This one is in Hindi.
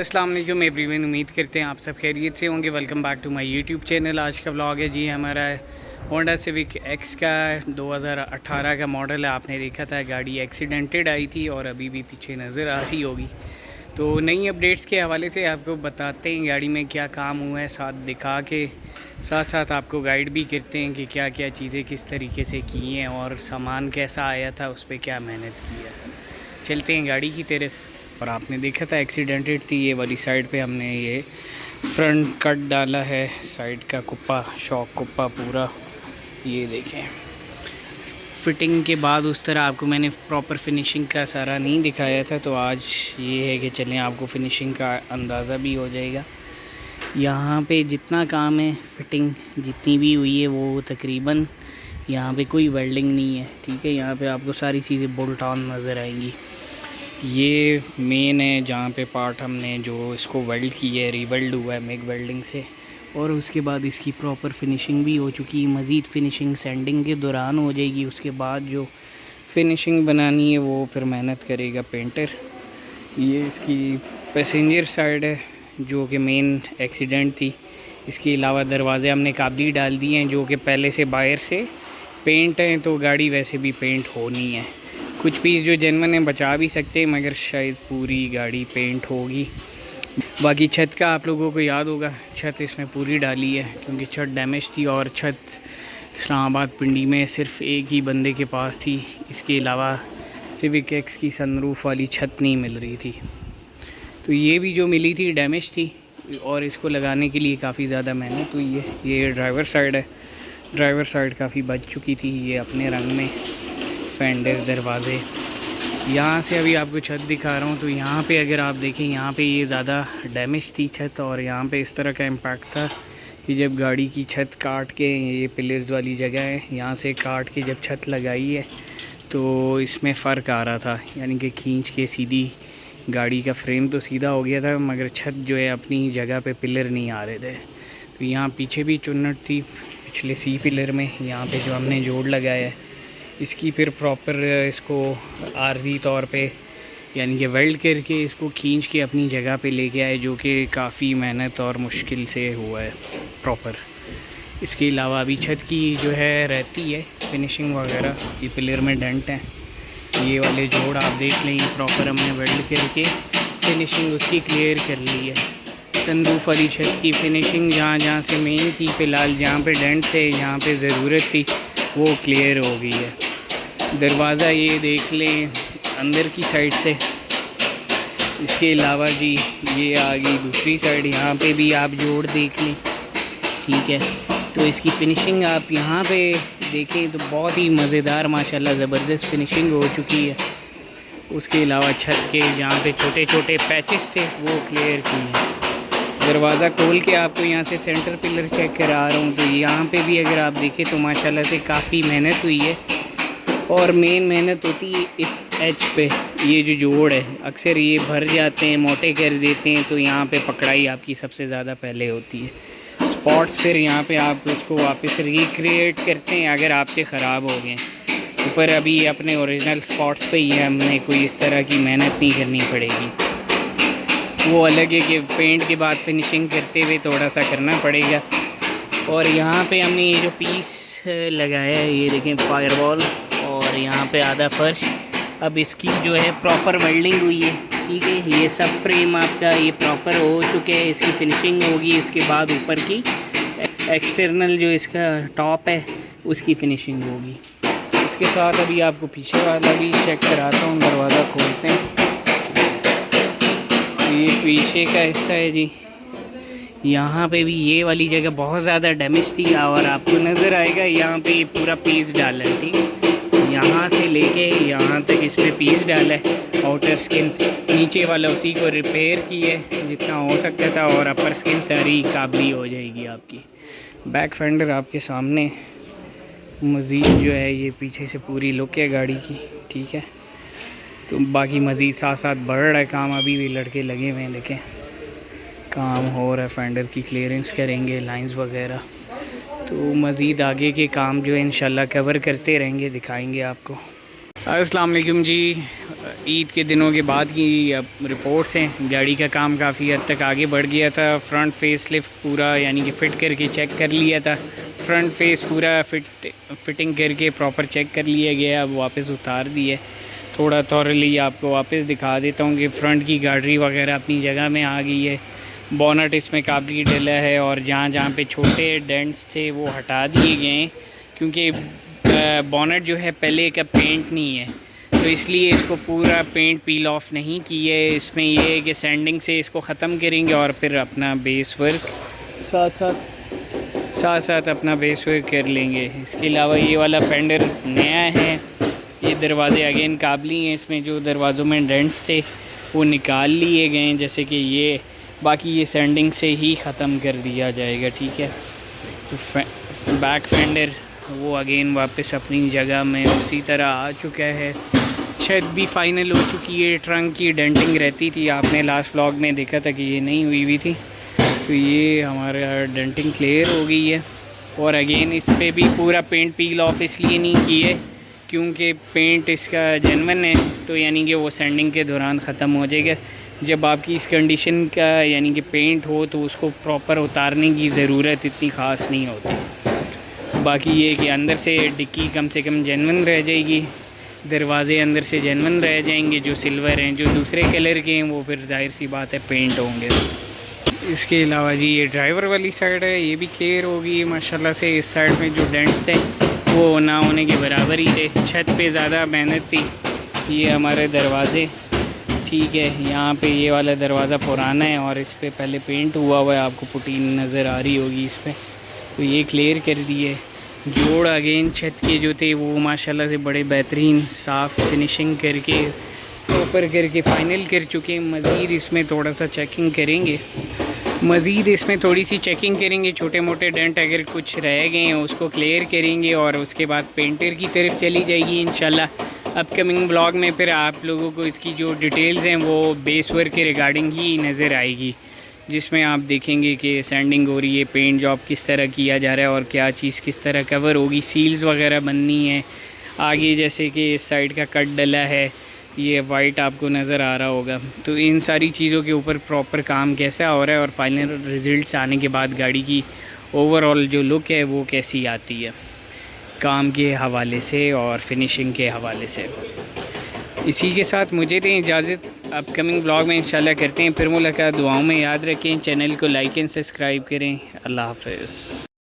अस्सलाम वालेकुम एवरीवन, उम्मीद करते हैं आप सब खैरियत से होंगे। Welcome back to my YouTube channel. आज का व्लॉग है जी हमारा होंडा सिविक एक्स का 2018 का मॉडल है। आपने देखा था गाड़ी एक्सीडेंटेड आई थी और अभी भी पीछे नज़र आ रही होगी। तो नई अपडेट्स के हवाले से आपको बताते हैं गाड़ी में क्या काम हुआ है, साथ दिखा के साथ साथ आपको गाइड भी करते हैं कि क्या क्या चीज़ें किस तरीके से की हैं और सामान कैसा आया था, उस पर क्या मेहनत की है। चलते हैं गाड़ी की तरफ। और आपने देखा था एक्सीडेंटेड थी ये वाली साइड पे, हमने ये फ्रंट कट डाला है, साइड का कुप्पा, शॉक कुप्पा पूरा ये देखें। फिटिंग के बाद उस तरह आपको मैंने प्रॉपर फिनिशिंग का सारा नहीं दिखाया था, तो आज ये है कि चलें आपको फिनिशिंग का अंदाज़ा भी हो जाएगा। यहाँ पे जितना काम है, फिटिंग जितनी भी हुई है वो तकरीबन यहाँ पे कोई वेल्डिंग नहीं है, ठीक है। यहाँ पे आपको सारी चीज़ें बोल्ट ऑन नज़र आएंगी। ये मेन है जहाँ पे पार्ट हमने जो इसको वेल्ड किया है, रीवेल्ड हुआ है मिग वेल्डिंग से, और उसके बाद इसकी प्रॉपर फिनिशिंग भी हो चुकी है। मज़ीद फिनिशिंग सैंडिंग के दौरान हो जाएगी। उसके बाद जो फिनिशिंग बनानी है वो फिर मेहनत करेगा पेंटर। ये इसकी पैसेंजर साइड है जो कि मेन एक्सीडेंट थी। इसके अलावा दरवाज़े हमने काबली डाल दिए हैं जो कि पहले से बाहर से पेंट हैं, तो गाड़ी वैसे भी पेंट होनी है। कुछ पीस जो जेन्युइन है बचा भी सकते हैं, मगर शायद पूरी गाड़ी पेंट होगी। बाकी छत का आप लोगों को याद होगा, छत इसमें पूरी डाली है क्योंकि छत डैमेज थी और छत इस्लामाबाद पिंडी में सिर्फ एक ही बंदे के पास थी। इसके अलावा सिविक एक्स की सनरूफ वाली छत नहीं मिल रही थी, तो ये भी जो मिली थी डैमेज थी और इसको लगाने के लिए काफ़ी ज़्यादा मेहनत हुई है। ये ड्राइवर साइड है, ड्राइवर साइड काफ़ी बच चुकी थी ये अपने रंग में। फेंडर, दरवाज़े, यहाँ से अभी आपको छत दिखा रहा हूँ, तो यहाँ पे अगर आप देखें यहाँ पे ये ज़्यादा डैमेज थी छत, और यहाँ पे इस तरह का इम्पैक्ट था कि जब गाड़ी की छत काट के, ये पिलर्स वाली जगह है, यहाँ से काट के जब छत लगाई है तो इसमें फ़र्क आ रहा था, यानी कि खींच के सीधी गाड़ी का फ्रेम तो सीधा हो गया था मगर छत जो है अपनी जगह पे पिलर नहीं आ रहे थे। तो यहाँ पीछे भी चुन्नट थी पिछले सी पिलर में, यहाँ पे जो हमने जोड़ लगाया है इसकी फिर प्रॉपर इसको आर्जी तौर पे यानी कि वेल्ड करके इसको खींच के अपनी जगह पे लेके आए, जो कि काफ़ी मेहनत और मुश्किल से हुआ है प्रॉपर। इसके अलावा अभी छत की जो है रहती है फिनिशिंग वगैरह, ये पिलर में डेंट हैं, ये वाले जोड़ आप देख लें, प्रॉपर हमने वेल्ड करके फिनिशिंग उसकी क्लियर कर ली है। सनरूफ वाली छत की फिनिशिंग जहाँ जहाँ से मेन थी, फ़िलहाल जहाँ पे डेंट थे, जहाँ पे ज़रूरत थी, वो क्लियर हो गई है। दरवाज़ा ये देख लें अंदर की साइड से। इसके अलावा जी ये आ गई दूसरी साइड, यहाँ पे भी आप जोड़ देख लें, ठीक है। तो इसकी फ़िनिशिंग आप यहाँ पे देखें तो बहुत ही मज़ेदार माशाल्लाह ज़बरदस्त फ़िनिशिंग हो चुकी है। उसके अलावा छत के जहाँ पे छोटे छोटे पैचेस थे वो क्लियर किए हैं। दरवाज़ा खोल के आपको यहाँ से सेंटर पिलर चेक करा रहा हूँ, तो यहाँ पे भी अगर आप देखें तो माशाल्लाह से काफ़ी मेहनत हुई है। और मेन मेहनत होती है इस एच पे, ये जो जोड़ है अक्सर ये भर जाते हैं, मोटे कर देते हैं, तो यहाँ पे पकड़ाई आपकी सबसे ज़्यादा पहले होती है। स्पॉट्स फिर यहाँ पे आप उसको वापस रिक्रिएट करते हैं अगर आपके ख़राब हो गए, तो पर अभी अपने ओरिजिनल स्पॉट्स पे ही हमने कोई इस तरह की मेहनत नहीं करनी पड़ेगी। वो अलग है कि पेंट के बाद फिनिशिंग करते हुए थोड़ा सा करना पड़ेगा। और यहाँ पे हमने ये जो पीस लगाया है ये देखें, फायरवॉल, और यहाँ पे आधा फर्श। अब इसकी जो है प्रॉपर वेल्डिंग हुई है, ठीक है। ये सब फ्रेम आपका ये प्रॉपर हो चुके हैं, इसकी फिनिशिंग होगी। इसके बाद ऊपर की एक्सटर्नल जो इसका टॉप है उसकी फिनिशिंग होगी। इसके साथ अभी आपको पीछे वाला भी चेक कराता हूँ। दरवाज़ा खोलते हैं, ये पीछे का हिस्सा है जी। यहाँ पे भी ये वाली जगह बहुत ज़्यादा डैमेज थी और आपको नज़र आएगा यहाँ पे ये पूरा पीस डाला है, ठीक है। यहाँ से लेके यहाँ तक इस पर पीस डाला है। आउटर स्किन नीचे वाला उसी को रिपेयर की है जितना हो सकता था, और अपर स्किन सारी काबली हो जाएगी आपकी। बैक फेंडर आपके सामने, मज़ीद जो है ये पीछे से पूरी लुक है गाड़ी की, ठीक है। तो बाकी मज़ीद साथ साथ बढ़ रहा है काम, अभी भी लड़के लगे हुए हैं, देखें काम हो रहा है। फेंडर की क्लियरेंस करेंगे, लाइंस वगैरह, तो मज़ीद आगे के काम जो है इंशाल्लाह कवर करते रहेंगे, दिखाएंगे आपको। अस्सलाम वालेकुम जी, ईद के दिनों के बाद की अब रिपोर्ट्स हैं। गाड़ी का काम काफ़ी हद तक आगे बढ़ गया था। फ्रंट फेस लिफ्ट पूरा यानी कि फ़िट करके चेक कर लिया था। फ्रंट फेस पूरा फिटिंग करके प्रॉपर चेक कर लिया गया। अब वापस उतार दिए। थोड़ा थॉरली आपको वापस दिखा देता हूँ कि फ़्रंट की गाड़ी वगैरह अपनी जगह में आ गई है। बोनट इसमें काफ़ी डला है और जहाँ जहाँ पे छोटे डेंट्स थे वो हटा दिए गए हैं, क्योंकि बोनट जो है पहले का पेंट नहीं है, तो इसलिए इसको पूरा पेंट पील ऑफ नहीं किए। इसमें ये है कि सैंडिंग से इसको ख़त्म करेंगे और फिर अपना बेस वर्क साथ साथ अपना बेस वर्क कर लेंगे। इसके अलावा ये वाला फेंडर नया है। ये दरवाज़े अगेन काबली हैं। इसमें जो दरवाज़ों में डेंट्स थे वो निकाल लिए गए हैं, जैसे कि ये। बाकी ये सैंडिंग से ही ख़त्म कर दिया जाएगा, ठीक है। तो बैक फेंडर वो अगेन वापस अपनी जगह में उसी तरह आ चुका है। छत भी फाइनल हो चुकी है। ट्रंक की डेंटिंग रहती थी, आपने लास्ट व्लॉग में देखा था कि ये नहीं हुई थी, तो ये हमारा डेंटिंग क्लियर हो गई है। और अगेन इस पर भी पूरा पेंट पील ऑफ इसलिए नहीं किए क्योंकि पेंट इसका जेन्युइन है, तो यानी कि वो सैंडिंग के दौरान ख़त्म हो जाएगा। जब आपकी इस कंडीशन का यानी कि पेंट हो तो उसको प्रॉपर उतारने की ज़रूरत इतनी ख़ास नहीं होती। बाकी ये कि अंदर से डिक्की कम से कम जेन्युइन रह जाएगी, दरवाज़े अंदर से जेन्युइन रह जाएंगे। जो सिल्वर हैं, जो दूसरे कलर के हैं, वो फिर जाहिर सी बात है पेंट होंगे। इसके अलावा जी ये ड्राइवर वाली साइड है, ये भी क्लियर होगी माशाल्लाह से। इस साइड में जो डेंट्स थे वो ना होने के बराबर ही थे। छत पे ज़्यादा मेहनत थी। ये हमारे दरवाज़े, ठीक है। यहाँ पे ये वाला दरवाज़ा पुराना है और इस पर पहले पेंट हुआ है, आपको पुटीन नज़र आ रही होगी इस पर, तो ये क्लियर कर दिए। जोड़ अगेन छत के जो थे वो माशाल्लाह से बड़े बेहतरीन साफ़ फिनिशिंग करके प्रॉपर करके फ़ाइनल कर चुके हैं। मज़ीद इसमें थोड़ा सा चेकिंग करेंगे, मज़ीद इसमें थोड़ी सी चेकिंग करेंगे। छोटे मोटे डेंट अगर कुछ रह गए हैं उसको क्लियर करेंगे और उसके बाद पेंटर की तरफ चली जाएगी इंशाल्लाह। अपकमिंग ब्लॉग में फिर आप लोगों को इसकी जो डिटेल्स हैं वो बेस वर्क के रिगार्डिंग ही नज़र आएगी, जिसमें आप देखेंगे कि सैंडिंग हो रही है, पेंट जॉब किस तरह किया जा रहा है और क्या चीज़ किस तरह कवर होगी। सील्स वगैरह बननी है आगे, जैसे कि इस साइड का कट डला है, ये वाइट आपको नज़र आ रहा होगा। तो इन सारी चीज़ों के ऊपर प्रॉपर काम कैसा हो रहा है और फाइनल रिज़ल्ट्स आने के बाद गाड़ी की ओवरऑल जो लुक है वो कैसी आती है काम के हवाले से और फिनिशिंग के हवाले से। इसी के साथ मुझे दें इजाज़त। अपकमिंग ब्लॉग में इंशाल्लाह करते हैं फिर मुलाकात। दुआओं में याद रखें, चैनल को लाइक एंड सब्सक्राइब करें। अल्लाह हाफ़िज़।